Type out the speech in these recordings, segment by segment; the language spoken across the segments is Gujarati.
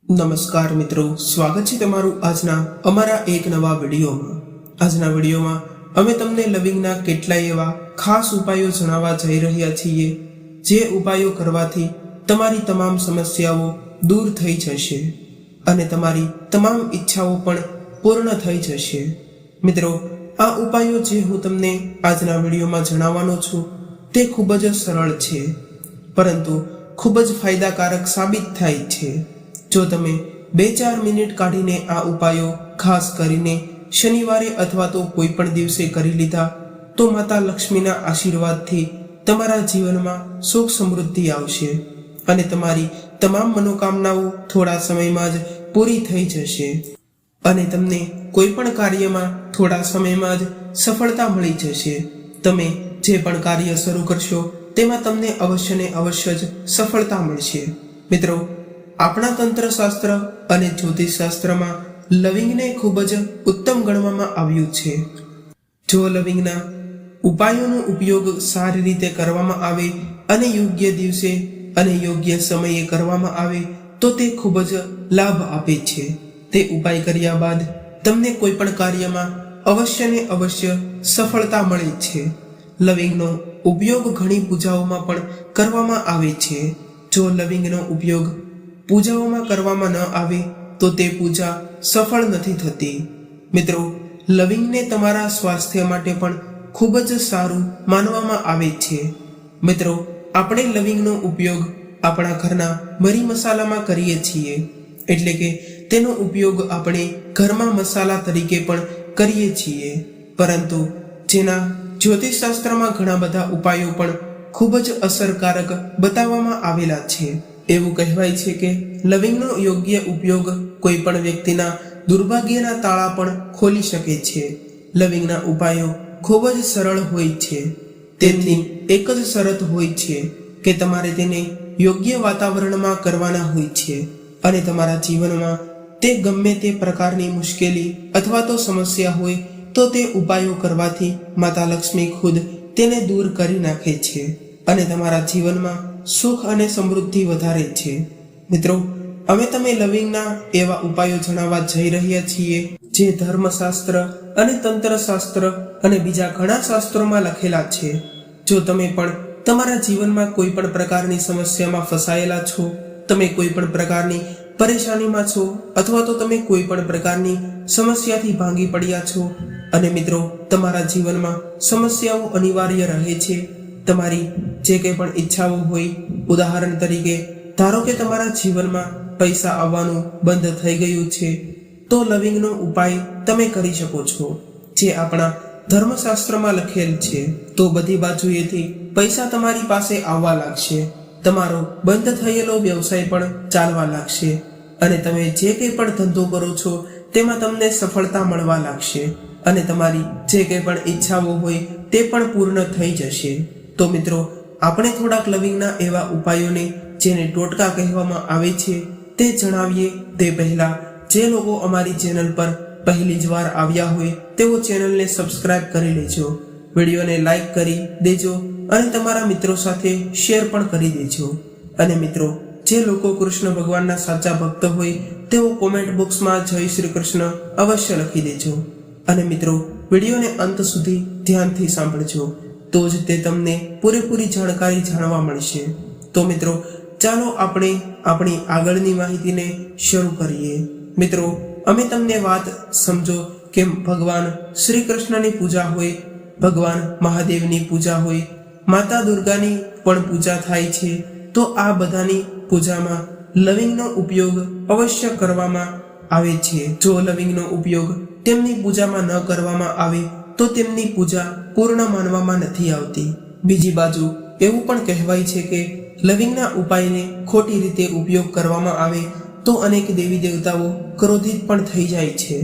નમસ્કાર મિત્રો, સ્વાગત છે તમારું આજના અમારા એક નવા વિડીયોમાં। આજના વિડીયોમાં અમે તમને લવિંગના કેટલાય એવા ખાસ ઉપાયો જણાવવા જઈ રહ્યા છીએ, જે ઉપાયો કરવાથી તમારી તમામ સમસ્યાઓ દૂર થઈ જશે અને તમારી તમામ ઈચ્છાઓ પણ પૂર્ણ થઈ જશે। મિત્રો, આ ઉપાયો જે હું તમને આજના વિડીયોમાં જણાવવાનો છું તે ખૂબ જ સરળ છે, પરંતુ ખૂબ જ ફાયદાકારક સાબિત થાય છે। જો તમે 2-4 મિનિટ કાઢીને આ ઉપાયો ખાસ કરીને શનિવારે અથવા તો કોઈ પણ દિવસે કરી લીધા તો માતા લક્ષ્મીના આશીર્વાદથી તમારા જીવનમાં સુખ સમૃદ્ધિ આવશે અને તમારી તમામ મનોકામનાઓ થોડા સમયમાં જ પૂરી થઈ જશે અને તમને કોઈ પણ કાર્યમાં થોડા સમયમાં જ સફળતા મળી જશે। તમે જે પણ કાર્ય શરૂ કરશો તેમાં તમને અવશ્ય ને અવશ્ય જ સફળતા મળશે। મિત્રો, આપણા તંત્રશાસ્ત્ર અને જ્યોતિષશાસ્ત્રમાં લવિંગને ખૂબ જ ઉત્તમ ગણવામાં આવ્યું છે। જો લવિંગના ઉપાયોનો ઉપયોગ સારી રીતે કરવામાં આવે અને યોગ્ય દિવસે અને યોગ્ય સમયે કરવામાં આવે તો તે ખૂબ જ લાભ આપે છે। તે ઉપાય કર્યા બાદ તમને કોઈ પણ કાર્યમાં અવશ્ય ને અવશ્ય સફળતા મળે છે। લવિંગનો ઉપયોગ ઘણી પૂજાઓમાં પણ કરવામાં આવે છે। જો લવિંગનો ઉપયોગ પૂજાઓમાં કરવામાં ન આવે તો તે પૂજા સફળ નથી થતી। મિત્રો, લવિંગને તમારા સ્વાસ્થ્ય માટે પણ ખૂબ જ સારું માનવામાં આવે છે। મિત્રો, આપણે લવિંગનો ઉપયોગ આપણા ઘરના મરી મસાલામાં કરીએ છીએ, એટલે કે તેનો ઉપયોગ આપણે ઘરમાં મસાલા તરીકે પણ કરીએ છીએ, પરંતુ જેના જ્યોતિષશાસ્ત્રમાં ઘણા બધા ઉપાયો પણ ખૂબ જ અસરકારક બતાવવામાં આવેલા છે। એવું કહેવાય છે કે લવિંગનો યોગ્ય ઉપયોગ કોઈ પણ વ્યક્તિના દુર્ભાગ્યના તાળા પણ ખોલી શકે છે। લવિંગના ઉપાયો ખૂબ જ સરળ હોય છે, તેથી એક જ શરત હોય છે કે તમારે તેને યોગ્ય વાતાવરણમાં કરવાના હોય છે અને તમારા જીવનમાં તે ગમે તે પ્રકારની મુશ્કેલી અથવા તો સમસ્યા હોય તો તે ઉપાયો કરવાથી માતા લક્ષ્મી ખુદ તેને દૂર કરી નાખે છે અને તમારા જીવનમાં સુખ અને સમૃદ્ધિ વધારે છે। મિત્રો, અમે તમે લવિંગના એવા ઉપાયો જણાવવા જઈ રહ્યા છીએ જે ધર્મશાસ્ત્ર અને તંત્રશાસ્ત્ર અને બીજા ઘણા શાસ્ત્રોમાં લખેલા છે। જો તમે પણ તમારા જીવનમાં કોઈ પણ પ્રકારની સમસ્યામાં ફસાયેલા છો, તમે કોઈ પણ પ્રકારની પરેશાનીમાં છો અથવા તો તમે કોઈ પણ પ્રકારની સમસ્યાથી ભાંગી પડ્યા છો અને મિત્રો તમારા જીવનમાં સમસ્યાઓ અનિવાર્ય રહે છે, તમારી જે કંઈ પણ ઈચ્છાઓ હોય, ઉદાહરણ તરીકે ધારો કે તમારા જીવનમાં પૈસા આવવાનું બંધ થઈ ગયું છે, તો લવિંગનો ઉપાય તમે કરી શકો છો, જે આપણા ધર્મશાસ્ત્રમાં લખેલ છે। તો બધી બાજુએથી પૈસા તમારી પાસે આવવા લાગશે, તમારો બંધ થયેલો વ્યવસાય પણ ચાલવા લાગશે અને તમે જે કંઈ પણ ધંધો કરો છો તેમાં તમને સફળતા મળવા લાગશે અને તમારી જે કંઈ પણ ઈચ્છાઓ હોય તે પણ પૂર્ણ થઈ જશે। તો મિત્રો, આપણે થોડાક લવિંગના એવા ઉપાયોને જેને ટોટકા કહેવામાં આવે છે તે જણાવીએ તે પહેલા જે લોકો અમારી ચેનલ પર પહેલી જ વાર આવ્યા હોય તેઓ ચેનલને સબસ્ક્રાઇબ કરી લેજો, વિડીયોને લાઈક કરી દેજો અને તમારા મિત્રો સાથે શેર પણ કરી દેજો। અને મિત્રો, જે લોકો કૃષ્ણ ભગવાનના સાચા ભક્ત હોય તેઓ કોમેન્ટ બોક્સમાં જય શ્રી કૃષ્ણ અવશ્ય લખી દેજો અને મિત્રો વિડીયોને અંત સુધી ધ્યાનથી સાંભળજો, તો જ તે તમને પૂરેપૂરી જાણકારી જાણવા મળશે। તો મિત્રો, ચાલો આપણે આપણી આગળની માહિતીને શરૂ કરીએ। મિત્રો, અમે તમને વાત સમજો કે ભગવાન શ્રી કૃષ્ણની પૂજા હોય, ભગવાન મહાદેવની પૂજા હોય, માતા દુર્ગાની પણ પૂજા થાય છે, તો આ બધાની પૂજામાં લવિંગનો ઉપયોગ અવશ્ય કરવામાં આવે છે। જો લવિંગનો ઉપયોગ તેમની પૂજામાં ન કરવામાં આવે તો તેમની પૂજા પૂર્ણ માનવામાં નથી આવતી। બીજી બાજુ એવું પણ કહેવાય છે કે લવિંગના ઉપાયને ખોટી રીતે ઉપયોગ કરવામાં આવે તો અનેક દેવી દેવતાઓ ક્રોધિત પણ થઈ જાય છે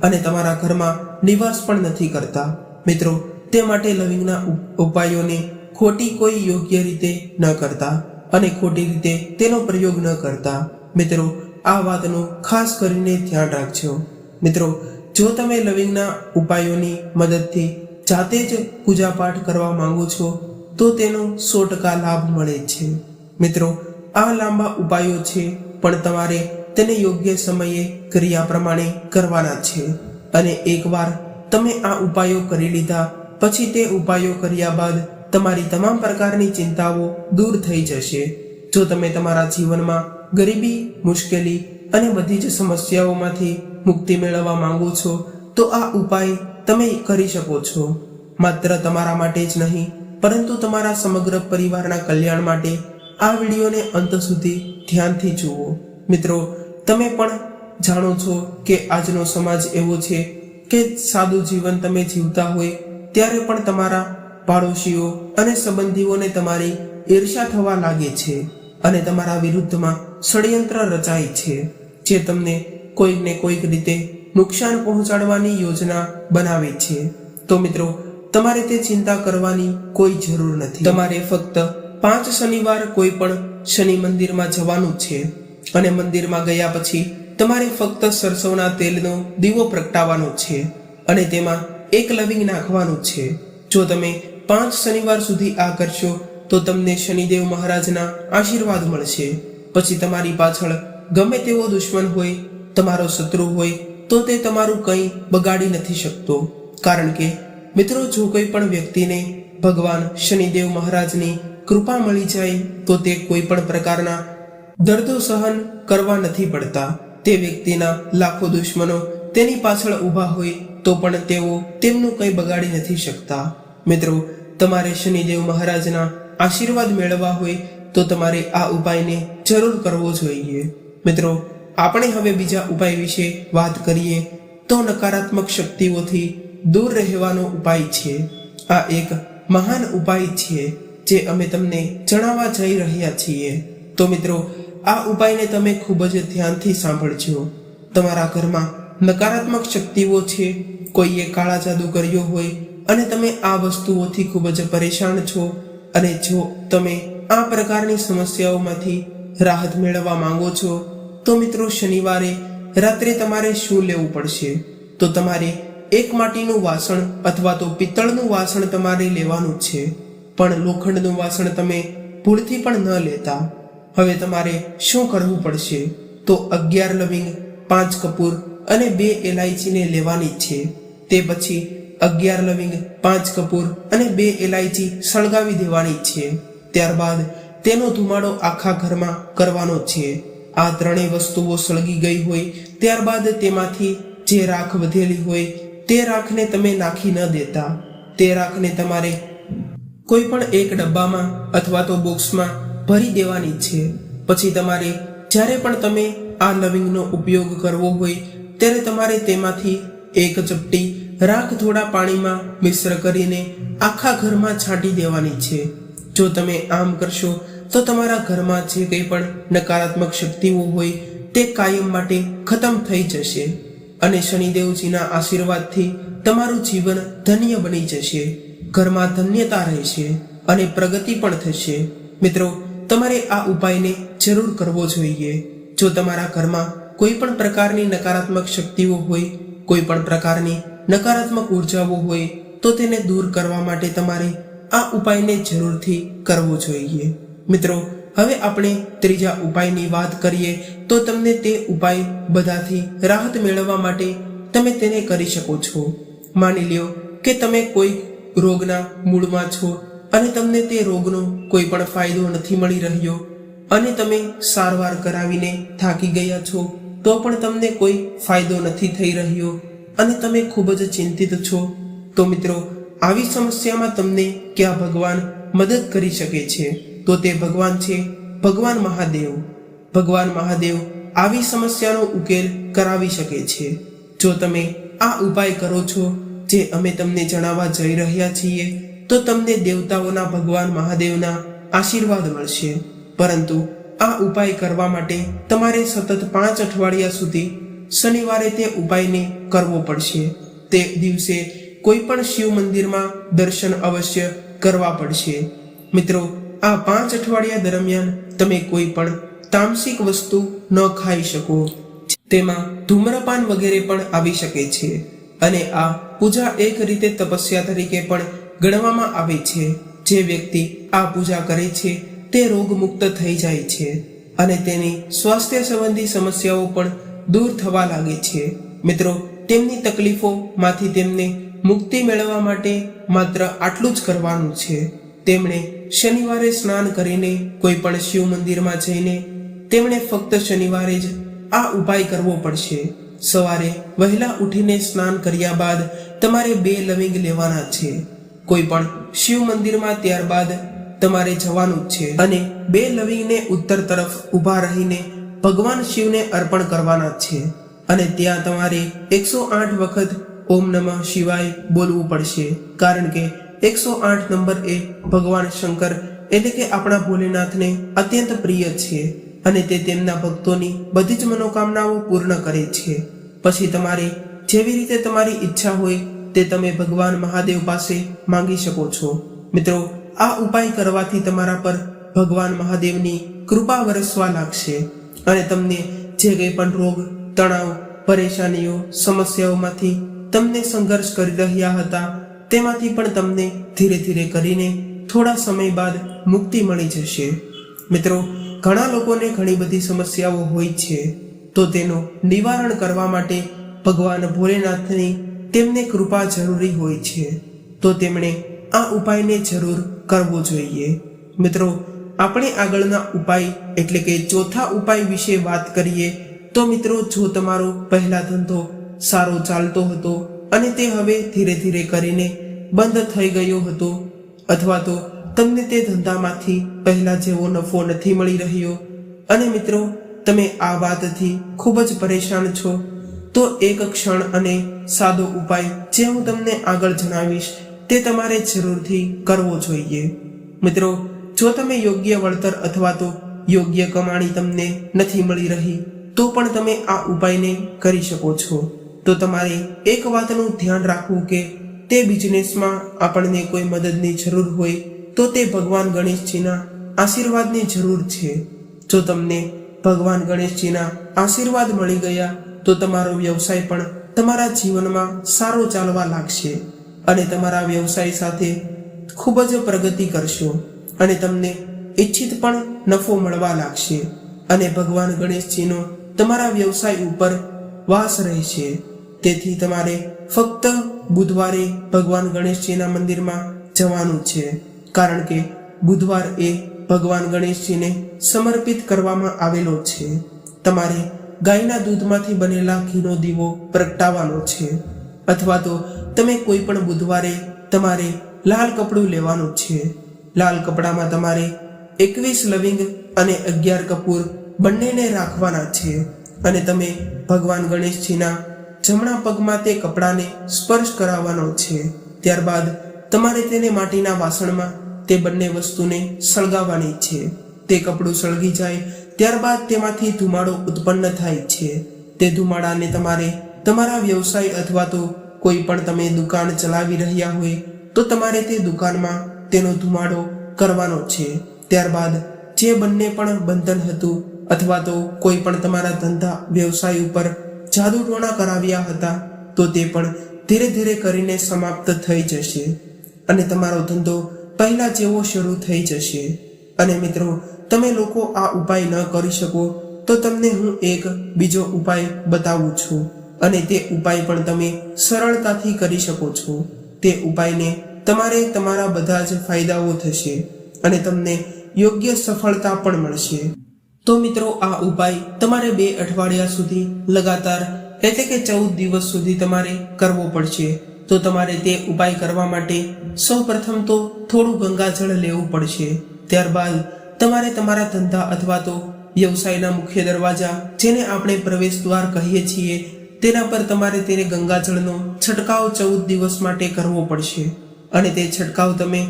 અને તમારા ઘરમાં નિવાસ પણ નથી કરતા। મિત્રો, તે માટે લવિંગના ઉપાયોને ખોટી કોઈ યોગ્ય રીતે ન કરતા અને ખોટી રીતે તેનો પ્રયોગ ન કરતા। મિત્રો, આ વાતનું ખાસ કરીને ધ્યાન રાખજો। મિત્રો, જો તમે લવિંગના ઉપાયોની મદદથી જાતે જ પૂજાપાઠ કરવા માંગો છો તો તેનો 100% લાભ મળે છે। મિત્રો, આ લાંબા ઉપાયો છે, પણ તમારે તેને યોગ્ય સમયે ક્રિયા પ્રમાણે કરવાના છે. અને એકવાર તમે આ ઉપાયો કરી લીધા પછી તે ઉપાયો કર્યા બાદ તમારી તમામ પ્રકારની ચિંતાઓ દૂર થઈ જશે. જો તમે તમારા જીવનમાં ગરીબી, મુશ્કેલી અને બધી જ સમસ્યાઓમાંથી મુક્તિ મેળવવા માંગો છો તો આ ઉપાય તમે કરી શકો છો. માત્ર તમારા માટે જ નહીં પરંતુ તમારા સમગ્ર પરિવારના કલ્યાણ માટે આ વિડીયોને અંત સુધી ધ્યાનથી જુઓ. મિત્રો, તમે પણ જાણો છો કે આજનો સમાજ એવો છે કે સાદું જીવન તમે જીવતા હોય ત્યારે પણ તમારા પાડોશીઓ અને સંબંધીઓને તમારી ઈર્ષ્યા થવા લાગે છે અને તમારા વિરુદ્ધમાં ષડયંત્ર રચાય છે, જે તમને કોઈકને કોઈક રીતે નુકસાન પહોંચાડવાની યોજના બનાવે છે. તો મિત્રો, તમારે તે ચિંતા કરવાની કોઈ જરૂર નથી. તમારે ફક્ત 5 શનિવાર કોઈ પણ શનિ મંદિરમાં જવાનું છે અને મંદિરમાં ગયા પછી તમારે ફક્ત સરસવના તેલનો દીવો પ્રગટાવવાનો છે અને તેમાં 1 લવિંગ નાખવાનું છે. જો તમે 5 શનિવાર સુધી આ કરશો તો તમને શનિદેવ મહારાજના આશીર્વાદ મળશે. પછી તમારી પાછળ ગમે તેવો દુશ્મન હોય, તમારો શત્રુ હોય, તો તે તમારું કંઈ બગાડી નથી શકતો. કારણ કે મિત્રો, જો કોઈ પણ વ્યક્તિને ભગવાન શનિદેવ મહારાજની કૃપા મળી જાય તો તે કોઈ પણ પ્રકારના દર્દો સહન કરવા નથી પડતા. તે વ્યક્તિના લાખો દુશ્મનો તેની પાછળ ઊભા હોય તો પણ તેઓ તેમનું કંઈ બગાડી નથી શકતા. મિત્રો, તમારે શનિદેવ મહારાજના આશીર્વાદ મેળવવા હોય તો તમારે આ ઉપાયને જરૂર કરવો જોઈએ. મિત્રો, આપણે હવે બીજા ઉપાય વિશે વાત કરીએ તો નકારાત્મક શક્તિઓથી દૂર રહેવાનો ઉપાય છે. આ એક મહાન ઉપાય છે જે અમે તમને જણાવવા જઈ રહ્યા છીએ. તો મિત્રો, આ ઉપાયને તમે ખૂબ જ ધ્યાનથી સાંભળજો. તમારા ઘરમાં નકારાત્મક શક્તિઓ છે, કોઈએ કાળા જાદુ કર્યો હોય અને તમે આ વસ્તુઓથી ખૂબ જ પરેશાન છો અને જો તમે આ પ્રકારની સમસ્યાઓમાંથી રાહત મેળવવા માંગો છો તો મિત્રો, શનિવારે રાત્રે તમારે શું લેવું પડશે? તો તમારે એક માટીનું વાસણ અથવા તો પિત્તળનું વાસણ તમારે લેવાનું છે, પણ લોખંડનું વાસણ તમે ભૂલથી પણ ન લેતા. હવે તમારે શું કરવું પડશે? તો 11 લવિંગ, 5 કપૂર અને 2 એલાયચીને લેવાની છે. તે પછી 11 લવિંગ, 5 કપૂર અને 2 એલાયચી સળગાવી દેવાની છે. ત્યારબાદ તેનો ધુમાડો આખા ઘરમાં કરવાનો છે. આ ત્રણેય વસ્તુઓ સળગી ગઈ હોય ત્યારબાદ તેમાંથી જે રાખ વધેલી હોય તે રાખને તમે નાખી ન દેતા. તે રાખને તમારે કોઈ પણ એક ડબ્બામાં અથવા તો બોક્સમાં ભરી દેવાની છે. પછી તમારે જ્યારે પણ તમે આ લવિંગનો ઉપયોગ કરવો હોય ત્યારે તમારે તેમાંથી 1 ચપટી રાખ થોડા પાણીમાં મિશ્ર કરીને આખા ઘરમાં છાંટી દેવાની છે. જો તમે આમ કરશો તો તમારા ઘરમાં જે કંઈ પણ નકારાત્મક શક્તિઓ હોય તે કાયમ માટે ખતમ થઈ જશે અને શનિદેવજીના આશીર્વાદથી તમારું જીવન ધન્ય બની જશે. ઘરમાં ધન્યતા રહેશે અને પ્રગતિ પણ થશે. મિત્રો, તમારે આ ઉપાયને જરૂર કરવો જોઈએ. જો તમારા ઘરમાં કોઈ પણ પ્રકારની નકારાત્મક શક્તિઓ હોય, કોઈ પણ પ્રકારની નકારાત્મક ઉર્જાઓ હોય તો તેને દૂર કરવા માટે તમારે આ ઉપાયને જરૂરથી કરવો જોઈએ. મિત્રો, હવે આપણે ત્રીજા ઉપાયની વાત કરીએ તો તમને તે ઉપાય બધાથી રાહત મેળવવા માટે તમે તેને કરી શકો છો. માની લ્યો કે તમે કોઈ રોગના મૂળમાં છો અને તમને તે રોગનો કોઈ પણ ફાયદો નથી મળી રહ્યો અને તમે સારવાર કરાવીને થાકી ગયા છો તો પણ તમને કોઈ ફાયદો નથી થઈ રહ્યો અને તમે ખૂબ જ ચિંતિત છો. તો મિત્રો, આવી સમસ્યામાં તમને કયા ભગવાન મદદ કરી શકે છે? તો તે ભગવાન છે ભગવાન મહાદેવ. ભગવાન મહાદેવ આવી સમસ્યાનો ઉકેલ કરાવી શકે છે. જો તમે આ ઉપાય કરો છો જે અમે તમને જણાવવા જઈ રહ્યા છીએ તો તમને દેવતાઓના ભગવાન મહાદેવના આશીર્વાદ મળશે. પરંતુ આ ઉપાય કરવા માટે તમારે સતત 5 અઠવાડિયા સુધી શનિવારે તે ઉપાયને કરવો પડશે. તે દિવસે કોઈ પણ શિવ મંદિરમાં દર્શન અવશ્ય કરવા પડશે. મિત્રો, આ 5 અઠવાડિયા દરમિયાન તમે કોઈ પણ તામસિક વસ્તુ ન ખાઈ શકો. તેમાં ધૂમ્રપાન વગેરે પણ આવી શકે છે અને આ પૂજા એક રીતે તપસ્યા તરીકે પણ ગણવામાં આવે છે. જે વ્યક્તિ આ પૂજા કરે છે તે રોગમુક્ત થઈ જાય છે. અને તેની સ્વાસ્થ્ય સંબંધી સમસ્યાઓ પણ દૂર થવા લાગે છે. મિત્રો, તેમની તકલીફોમાંથી તેમને મુક્તિ મેળવવા માટે માત્ર આટલું જ કરવાનું છે. તેમણે શનિવારે સ્નાન કરીને કોઈ પણ શિવ મંદિરમાં જઈને તેમણે ફક્ત શનિવારે જ આ ઉપાય કરવો પડશે. સવારે વહેલા ઉઠીને સ્નાન કર્યા બાદ તમારે 2 લવિંગ લેવાના છે. કોઈ પણ શિવ મંદિરમાં ત્યારબાદ તમારે જવાનું જ છે અને 2 લવિંગને ઉત્તર તરફ ઊભા રહીને ભગવાન શિવને અર્પણ કરવાના છે અને ત્યાં તમારે 108 વખત ઓમ નમઃ શિવાય બોલવું પડશે. કારણ કે 108 નંબર એ ભગવાન શંકર એટલે કે આપણા ભોલેનાથને અત્યંત પ્રિય છે અને તે તેમના ભક્તોની બધી જ મનોકામનાઓ પૂર્ણ કરે છે. પછી તમારે જેવી રીતે તમારી ઈચ્છા હોય તે તમે ભગવાન મહાદેવ પાસે માંગી શકો છો. મિત્રો, આ ઉપાય કરવાથી તમારા પર ભગવાન મહાદેવની કૃપા વરસવા લાગશે અને તમને જે કંઈ પણ રોગ, તણાવ, પરેશાનીઓ, સમસ્યાઓમાંથી તમને સંઘર્ષ કરી રહ્યા હતા તેમાંથી પણ તમને ધીરે ધીરે કરીને થોડા સમય બાદ મુક્તિ મળી જશે. મિત્રો, ઘણા લોકોને ઘણી બધી સમસ્યાઓ હોય છે, તો તેનું નિવારણ કરવા માટે ભગવાન ભોલેનાથની તેમને કૃપા જરૂરી હોય છે, તો તેમણે આ ઉપાયને જરૂર કરવો જોઈએ. મિત્રો, આપણે આગળના ઉપાય એટલે કે ચોથા ઉપાય વિશે વાત કરીએ તો મિત્રો, જો તમારો પહેલા ધંધો સારો ચાલતો હતો અને તે હવે ધીરે ધીરે કરીને બંધ થઈ ગયો હતો અથવા તો તમને તે ધંધામાંથી પહેલા જેવો નફો નથી મળી રહ્યો અને મિત્રો તમે આ વાતથી ખૂબ જ પરેશાન છો, તો એક ક્ષણ અને સાદો ઉપાય જે હું તમને આગળ જણાવીશ તે તમારે જરૂરથી કરવો જોઈએ. મિત્રો, જો તમે યોગ્ય વળતર અથવા તો યોગ્ય કમાણી તમને નથી મળી રહી તો પણ તમે આ ઉપાયને કરી શકો છો. તો તમારે એક વાતનું ધ્યાન રાખવું કે તે બિઝનેસમાં આપણને કોઈ મદદની જરૂર હોય તો તે ભગવાન ગણેશજીના આશીર્વાદની જરૂર છે. જો તમને ભગવાન ગણેશજીના આશીર્વાદ મળી ગયા તો તમારો વ્યવસાય પણ તમારા જીવનમાં સારો ચાલવા લાગશે અને તમારા વ્યવસાય સાથે ખૂબ જ પ્રગતિ કરશો અને તમને ઈચ્છિત પણ નફો મળવા લાગશે અને ભગવાન ગણેશજીનો તમારા વ્યવસાય ઉપર વાસ રહેશે. તેથી તમારે ફક્ત બુધવારે ભગવાન ગણેશજીના મંદિરમાં જવાનું છે, કારણ કે બુધવાર એ ભગવાન ગણેશજીને સમર્પિત કરવામાં આવેલો છે. તમારે ગાયના દૂધમાંથી બનેલા ઘીનો દીવો પ્રગટાવવાનો છે અથવા તો તમે કોઈ પણ બુધવારે તમારે લાલ કપડું લેવાનું છે. લાલ કપડામાં તમારે 21 લવિંગ અને 11 કપૂર બંનેને રાખવાના છે અને તમે ભગવાન ગણેશજીના જમણા પગમાં તે કપડાને સ્પર્શ કરાવવાનો છે. ત્યારબાદ તમારે તેને માટીના વાસણમાં તે બંને વસ્તુને સળગાવવાની છે. તે કપડું સળગી જાય ત્યારબાદ તેમાંથી ધુમાડો ઉત્પન્ન થાય છે. તે ધુમાડાને તમારે તમારા વ્યવસાય અથવા તો કોઈ પણ તમે દુકાન ચલાવી રહ્યા હોય તો તમારે તે દુકાનમાં તેનો ધુમાડો કરવાનો છે. ત્યારબાદ જે બંને પણ બંધન હતું અથવા તો કોઈ પણ તમારા ધંધા વ્યવસાય ઉપર જાદુ ટોણા કરાવ્યા હતા તો તે પણ ધીરે ધીરે કરીને સમાપ્ત થઈ જશે અને તમારો ધંધો પહેલા જેવો શરૂ થઈ જશે. અને મિત્રો, તમે લોકો આ ઉપાય ન કરી શકો તો તમને હું એક બીજો ઉપાય બતાવું છું અને તે ઉપાય પણ તમે સરળતાથી કરી શકો છો. તે ઉપાયને તમારે તમારા બધા જ ફાયદાઓ થશે અને તમને યોગ્ય સફળતા પણ મળશે. તો મિત્રો, આ ઉપાય તમારે 2 અઠવાડિયા સુધી લગાતાર એટલે કે 14 દિવસ સુધી તમારે કરવો પડશે. તો તમારે તે ઉપાય કરવા માટે સૌપ્રથમ તો થોડું ગંગાજળ લેવું પડશે. ત્યારબાદ તમારે તમારા ધંધા અથવા તો વ્યવસાયના મુખ્ય દરવાજા, જેને આપણે પ્રવેશ દ્વાર કહીએ છીએ, તેના પર તમારે તેને ગંગાજળનો છંટકાવ 14 દિવસ માટે કરવો પડશે અને તે છંટકાવ તમે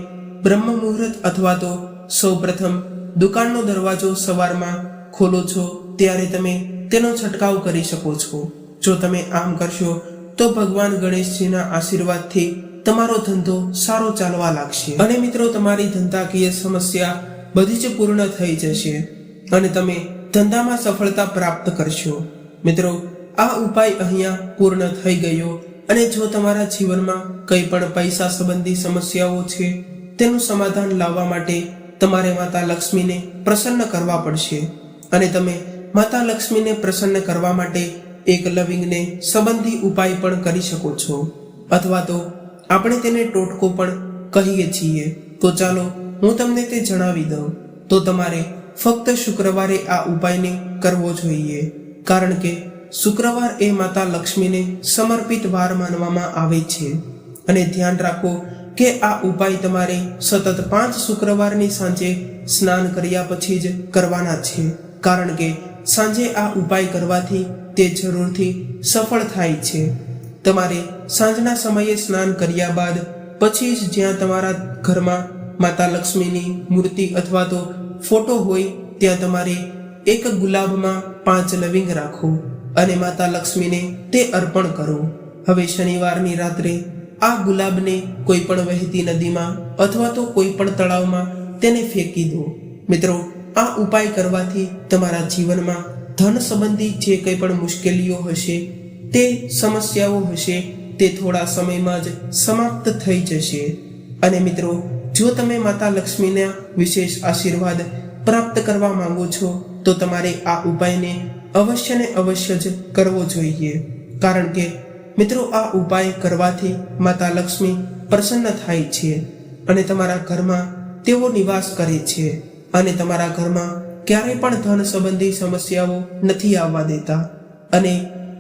બ્રહ્મ મુહૂર્ત અથવા તો સૌપ્રથમ દુકાનનો દરવાજો સવારમાં ખોલો છો ત્યારે તમે તેનો છંટકાવ કરી શકો છો. જો તમે આમ કરશો તો ભગવાન ગણેશજીના આશીર્વાદથી તમારો ધંધો સારો ચાલવા લાગશે અને મિત્રો, તમારી ધંધાકીય સમસ્યા બધી જ પૂર્ણ થઈ જશે અને તમે ધંધામાં સફળતા પ્રાપ્ત કરશો. મિત્રો, આ ઉપાય અહીંયા પૂર્ણ થઈ ગયો અને જો તમારા જીવનમાં કંઈ પણ પૈસા સંબંધી સમસ્યાઓ છે તેનું સમાધાન લાવવા માટે તમારે માતા લક્ષ્મીને પ્રસન્ન કરવા પડશે અને તમે માતા લક્ષ્મીને પ્રસન્ન કરવા માટે એક લવિંગને સંબંધી ઉપાય પણ કરી શકો છો, અથવા તો આપણે તેને ટોટકો પણ કહીએ છીએ. તો ચાલો હું તમને તે જણાવી દઉં. તો તમારે ફક્ત શુક્રવારે આ ઉપાયને કરવો જોઈએ, કારણ કે શુક્રવાર એ માતા લક્ષ્મીને સમર્પિત વાર માનવામાં આવે છે. અને ધ્યાન રાખો કે આ ઉપાય તમારે સતત 5 શુક્રવારની સાંજે સ્નાન કર્યા પછી જ કરવાના છે, કારણ કે સાંજે આ ઉપાય કરવાથી તે જરૂરથી સફળ થાય છે. તમારે સાંજના સમયે સ્નાન કર્યા બાદ પછી જ જ્યાં તમારા ઘરમાં માતા લક્ષ્મીની મૂર્તિ અથવા તો ફોટો હોય ત્યાં તમારે એક ગુલાબમાં 5 લવિંગ રાખો અને માતા લક્ષ્મીને તે અર્પણ કરો. હવે શનિવારની રાત્રે આ ગુલાબને કોઈ પણ વહેતી નદીમાં અથવા તો કોઈ પણ તળાવમાં તેને ફેંકી દો. મિત્રો, આ ઉપાય કરવાથી તમારા જીવનમાં ધન સંબંધી જે કંઈ પણ મુશ્કેલીઓ હશે, તે સમસ્યાઓ હશે, તે થોડા સમયમાં જ સમાપ્ત થઈ જશે. અને મિત્રો, જો તમે માતા લક્ષ્મીના વિશેષ આશીર્વાદ પ્રાપ્ત કરવા માંગો છો તો તમારે આ ઉપાયને અવશ્ય ને અવશ્ય જ કરવો જોઈએ, કારણ કે મિત્રો, આ ઉપાય કરવાથી માતા લક્ષ્મી પ્રસન્ન થાય છે અને તમારા ઘરમાં તેઓ નિવાસ કરે છે અને તમારા ઘરમાં ક્યારેય પણ ધન સંબંધી સમસ્યાઓ નથી આવવા દેતા અને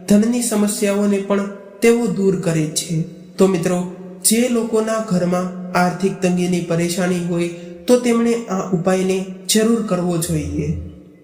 ધનની સમસ્યાઓને પણ તેઓ દૂર કરે છે. તો મિત્રો, જે લોકોના ઘરમાં આર્થિક તંગીની પરેશાની હોય તો તેમણે આ ઉપાયને જરૂર કરવો જોઈએ.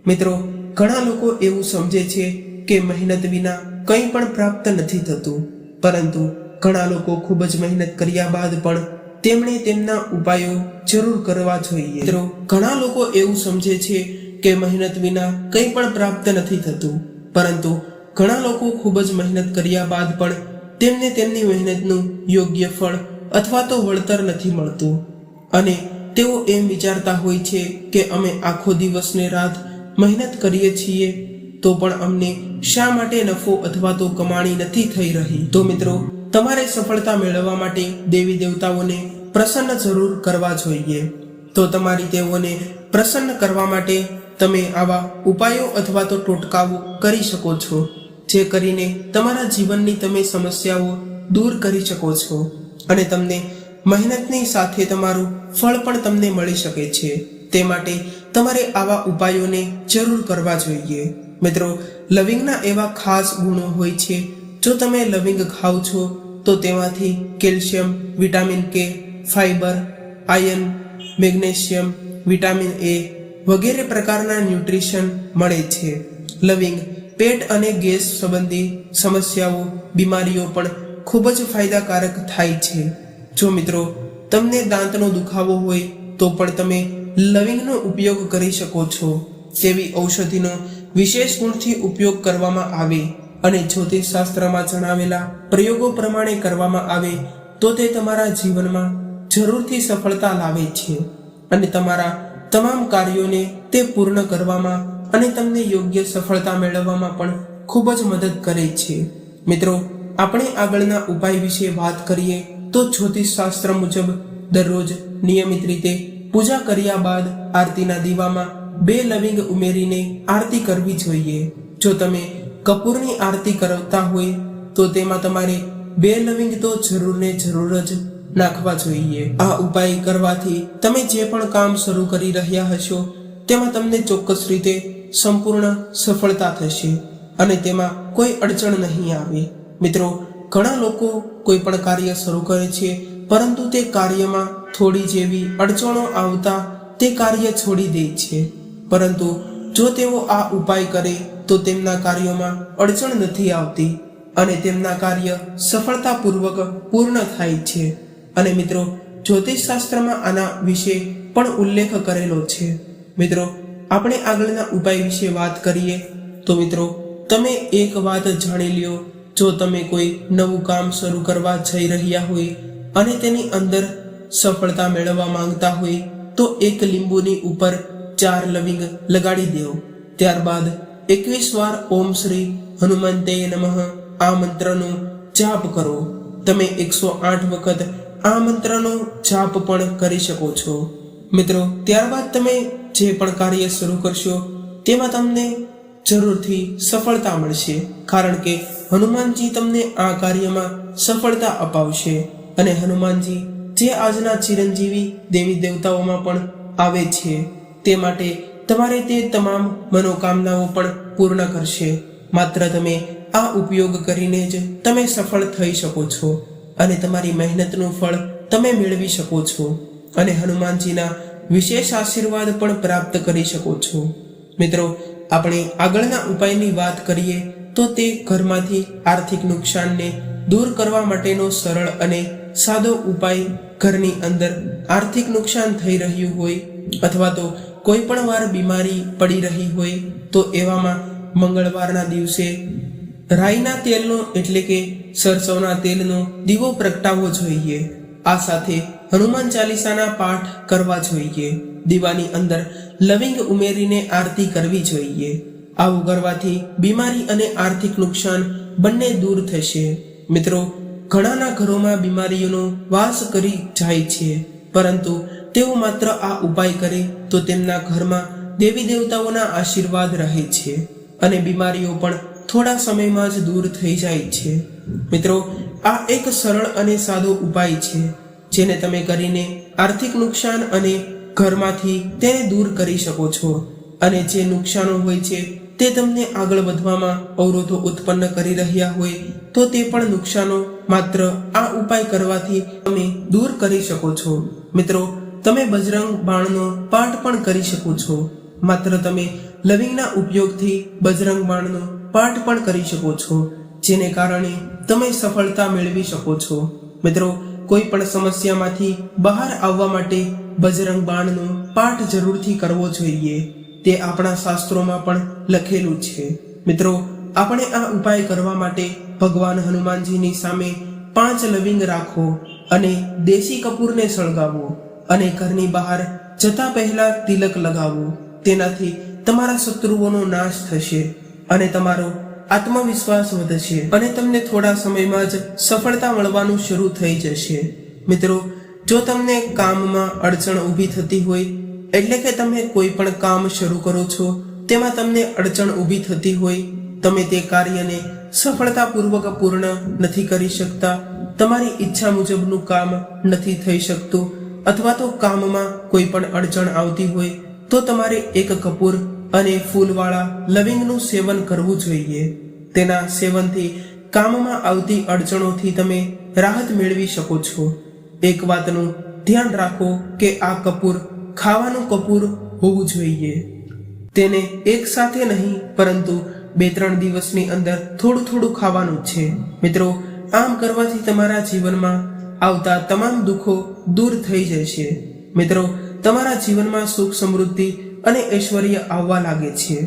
મિત્રો, ઘણા લોકો એવું સમજે છે કે મહેનત વિના કંઈ પણ પ્રાપ્ત નથી થતું, પરંતુ ઘણા લોકો ખૂબ જ મહેનત કર્યા બાદ પણ તેમણે તેમના ઉપાયો જરૂર કરવા જોઈએ. મિત્રો, ઘણા લોકો એવું સમજે છે કે મહેનત વિના કંઈ પણ પ્રાપ્ત નથી થતું, પરંતુ ઘણા લોકો ખૂબ જ મહેનત કર્યા બાદ પણ તેમને તેમની મહેનતનું યોગ્ય ફળ અથવા તો વળતર નથી મળતું અને તેઓ એમ વિચારતા હોય છે કે અમે આખો દિવસ ને રાત મહેનત કરીએ છીએ તો પણ અમને શા માટે નફો અથવા તો કમાણી નથી થઈ રહી. તો મિત્રો, તમારે સફળતા મેળવવા માટે દેવી દેવતાઓને પ્રસન્ન જરૂર કરવા જોઈએ. તો તમારી તેઓને પ્રસન્ન કરવા માટે તમે આવા ઉપાયો અથવા તો ટોટકાઓ કરી શકો છો, જે કરીને તમારા જીવનની તમે સમસ્યાઓ દૂર કરી શકો છો અને તમને મહેનતની સાથે તમારું ફળ પણ તમને મળી શકે છે. તે માટે તમારે આવા ઉપાયોને જરૂર કરવા જોઈએ. મિત્રો, લવિંગના એવા ખાસ ગુણો હોય છે. જો તમે લવિંગ ખાઓ છો તો તેમાંથી કેલ્શિયમ, વિટામિન કે, fibre, iron, magnesium, vitamin A વગેરે પ્રકારના ન્યુટ્રિશન મળે છે. લવિંગ પેટ અને ગેસ સંબંધી સમસ્યાઓ, બીમારીઓ પણ ખૂબ જ ફાયદાકારક થાય છે. જો મિત્રો, તમને દાંતનો દુખાવો હોય તો પણ તમે લવિંગનો ઉપયોગ કરી શકો છો. તેવી ઔષધિનો વિશેષ ગુણથી ઉપયોગ કરવામાં આવે અને જ્યોતિષ શાસ્ત્રમાં જણાવેલા પ્રયોગો પ્રમાણે કરવામાં આવે તો તે તમારા જીવનમાં જરૂરથી સફળતા લાવે છે અને તમારા તમામ કાર્યોને તે પૂર્ણ કરવામાં અને તમને યોગ્ય સફળતા મેળવવામાં પણ ખૂબ જ મદદ કરે છે. મિત્રો, આપણે આગળના ઉપાય વિશે વાત કરીએ તો જ્યોતિષ શાસ્ત્ર મુજબ દરરોજ નિયમિત રીતે પૂજા કર્યા બાદ આરતીના દીવામાં 2 લવિંગ ઉમેરીને આરતી કરવી જોઈએ. જો તમે કપૂરની આરતી કરતા હોય તો તેમાં તમારે 2 લવિંગ તો જરૂર ને જરૂર જ નાખવા જોઈએ. આ ઉપાય કરવાથી તમે જે પણ કામ શરૂ કરી રહ્યા હશો તેમાં તમને ચોક્કસ રીતે સંપૂર્ણ સફળતા થશે અને તેમાં કોઈ અડચણ નહીં આવે. મિત્રો, ઘણા લોકો કોઈ પણ કાર્ય શરૂ કરે છે પરંતુ તે કાર્યમાં થોડી જેવી અડચણો આવતા તે કાર્ય છોડી દે છે, પરંતુ જો તેઓ આ ઉપાય કરે તો તેમના કાર્યોમાં અડચણ નથી આવતી અને તેમના કાર્ય સફળતાપૂર્વક પૂર્ણ થાય છે. અને મિત્રો, જ્યોતિષ શાસ્ત્રમાં આના વિશે પણ ઉલ્લેખ કરેલો છે. મિત્રો, આપણે આગળના ઉપાય વિશે વાત કરીએ તો મિત્રો, તમે એક વાત જાણી લ્યો. જો તમે કોઈ નવું કામ શરૂ કરવા જઈ રહ્યા હોય અને તેની અંદર સફળતા મેળવવા માંગતા હોય તો 1 લીંબુની ઉપર 4 લવિંગ લગાડી દો. ત્યારબાદ 21 વાર ઓમ શ્રી હનુમંતે નમઃ આ મંત્રનો જાપ કરો. તમે 108 વખત આ મંત્રનો જાપ પણ કરી શકો છો. મિત્રો, ત્યારબાદ તમે જે પણ કાર્ય શરૂ કરશો તેમાં તમને જરૂરથી સફળતા મળશે, કારણ કે હનુમાનજી તમને આ કાર્યમાં સફળતા અપાવશે. અને હનુમાનજી જે આજના ચિરંજીવી દેવી દેવતાઓમાં પણ આવે છે, તે માટે તમારે તે તમામ મનોકામનાઓ પણ પૂર્ણ કરશે. માત્ર તમે આ ઉપયોગ કરીને જ તમે સફળ થઈ શકો છો અને તમારી મહેનતનું ફળ તમે મેળવી શકો છો અને હનુમાનજીના વિશેષ આશીર્વાદ પણ પ્રાપ્ત કરી શકો છો. મિત્રો, આપણે આગળના ઉપાયની વાત કરીએ તો તે ઘરમાંથી આર્થિક નુકસાનને દૂર કરવા માટેનો સરળ અને સાદો ઉપાય. ઘરની અંદર આર્થિક નુકસાન થઈ રહ્યું હોય અથવા તો કોઈ પણ વાર બીમારી પડી રહી હોય તો એવામાં મંગળવારના દિવસે રાઈના તેલનો એટલે કે સરસવના તેલનો દીવો પ્રગટાવવો જોઈએ. આ સાથે હનુમાન ચાલીસાના પાઠ કરવા જોઈએ. દીવાની અંદર લવિંગ ઉમેરીને આરતી કરવી જોઈએ. આવું કરવાથી બીમારી અને આર્થિક નુકસાન બંને દૂર થશે. મિત્રો, ઘણાના ઘરોમાં બીમારીઓનો વાસ કરી જાય છે, પરંતુ તેઓ માત્ર આ ઉપાય કરે તો તેમના ઘરમાં દેવી દેવતાઓના આશીર્વાદ રહે છે અને બીમારીઓ પણ થોડા સમયમાં જ દૂર થઈ જાય છે. મિત્રો, આ એક સરળ અને સાદો ઉપાય છે જેને તમે કરીને આર્થિક નુકસાન અને ઘરમાંથી તેને દૂર કરી શકો છો. અને જે નુકસાનો હોય છે તે તમને આગળ વધવામાં અવરોધો ઉત્પન્ન કરી રહ્યા હોય તો તે પણ નુકસાનો માત્ર આ ઉપાય કરવાથી તમે દૂર કરી શકો છો. મિત્રો, તમે બજરંગ બાણનો પાઠ પણ કરી શકો છો. માત્ર તમે લવિંગના ઉપયોગથી બજરંગ બાણનો પાઠ પણ કરી શકો છો, જેને કારણે તમે સફળતા મેળવી શકો છો. મિત્રો, કોઈ પણ સમસ્યામાંથી બહાર આવવા માટે બજરંગ બાણનો પાઠ જરૂરથી કરવો જોઈએ. તે આપણા શાસ્ત્રોમાં પણ લખેલું છે. મિત્રો, આપણે આ ઉપાય કરવા માટે ભગવાન હનુમાનજીની સામે 5 લવિંગ રાખો અને દેશી કપૂરને સળગાવો અને ઘરની બહાર જતા પહેલા તિલક લગાવો. તેનાથી તમારા શત્રુઓનો નાશ થશે અને તમારો આત્મવિશ્વાસ વધશે અને તમને થોડા સમયમાં જ સફળતા મળવાનું શરૂ થઈ જશે. મિત્રો, જો તમને કામમાં અડચણ ઊભી થતી હોય, એટલે કે તમે કોઈ પણ કામ શરૂ કરો છો તેમાં તમને અડચણ ઊભી થતી હોય, તમે તે કાર્યને સફળતાપૂર્વક પૂર્ણ નથી કરી શકતા, તમારી ઈચ્છા મુજબનું કામ નથી થઈ શકતું, અથવા તો કામમાં કોઈ પણ અડચણ આવતી હોય તો તમારે એક કપૂર અને ફૂલવાળા લવિંગનું સેવન કરવું જોઈએ. તેના સેવનથી કામમાં આવતી અડચણોથી તમે રાહત મેળવી શકો છો. એક વાતનું ધ્યાન રાખો કે આ કપૂર ખાવાનું કપૂર હોવું જોઈએ. તેને એક સાથે નહીં, પરંતુ 2-3 દિવસની અંદર થોડું થોડું ખાવાનું છે. મિત્રો, આમ કરવાથી તમારા જીવનમાં આવતા તમામ દુઃખો દૂર થઈ જશે. મિત્રો, તમારા જીવનમાં સુખ, સમૃદ્ધિ અને ઐશ્વર્ય આવવા લાગે છે.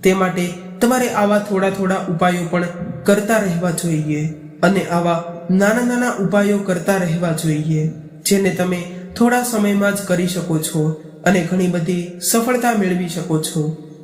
તે માટે તમારે આવા થોડા થોડા ઉપાયો પણ કરતા રહેવા જોઈએ અને આવા નાના નાના ઉપાયો કરતા રહેવા જોઈએ, જેને તમે થોડા સમયમાં જ કરી શકો છો અને ઘણી બધી સફળતા મેળવી શકો છો.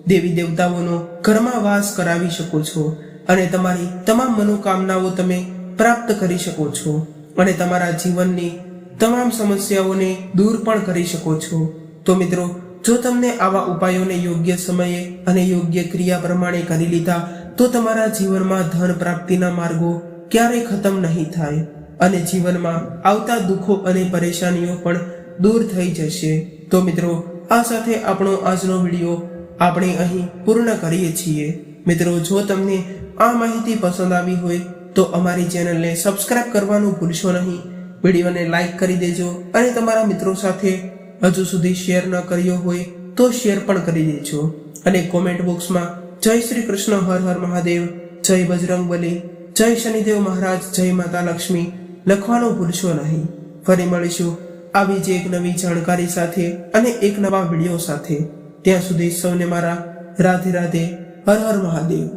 દેવી દેવતાઓનો ઘરમાં વાસ કરાવી શકો છો અને તમારી તમામ મનોકામનાઓ તમે પ્રાપ્ત કરી શકો છો અને તમારા જીવનની તમામ સમસ્યાઓને દૂર પણ કરી શકો છો. તો મિત્રો, જો તમને આવા ઉપાયોને યોગ્ય સમયે અને યોગ્ય ક્રિયા પ્રમાણે કરી લીધા તો તમારા જીવનમાં ધન પ્રાપ્તિના માર્ગો ક્યારેય ખતમ નહીં થાય અને જીવનમાં આવતા દુઃખો અને પરેશાનીઓ પણ દૂર થઈ જશે. તો મિત્રો, આ સાથે આપણો આજનો વિડીયો આપણે અહીં પૂર્ણ કરીએ છીએ. મિત્રો, જો તમને આ માહિતી પસંદ આવી હોય તો અમારી ચેનલને સબસ્ક્રાઇબ કરવાનું ભૂલશો નહીં. વિડીયોને લાઈક કરી દેજો અને તમારા મિત્રો સાથે હજુ સુધી શેર ન કર્યો હોય તો શેર પણ કરી દેજો અને કોમેન્ટ બોક્સમાં જય શ્રી કૃષ્ણ, હર હર મહાદેવ, જય બજરંગબલી, જય શનિદેવ મહારાજ, જય માતા લક્ષ્મી લખવાનું ભૂલશો નહીં. ફરી મળીશું આવી જ એક નવી જાણકારી સાથે અને એક નવા વિડીયો સાથે. ત્યાં સુધી સૌને મારા રાધે રાધે, હર હર મહાદેવ.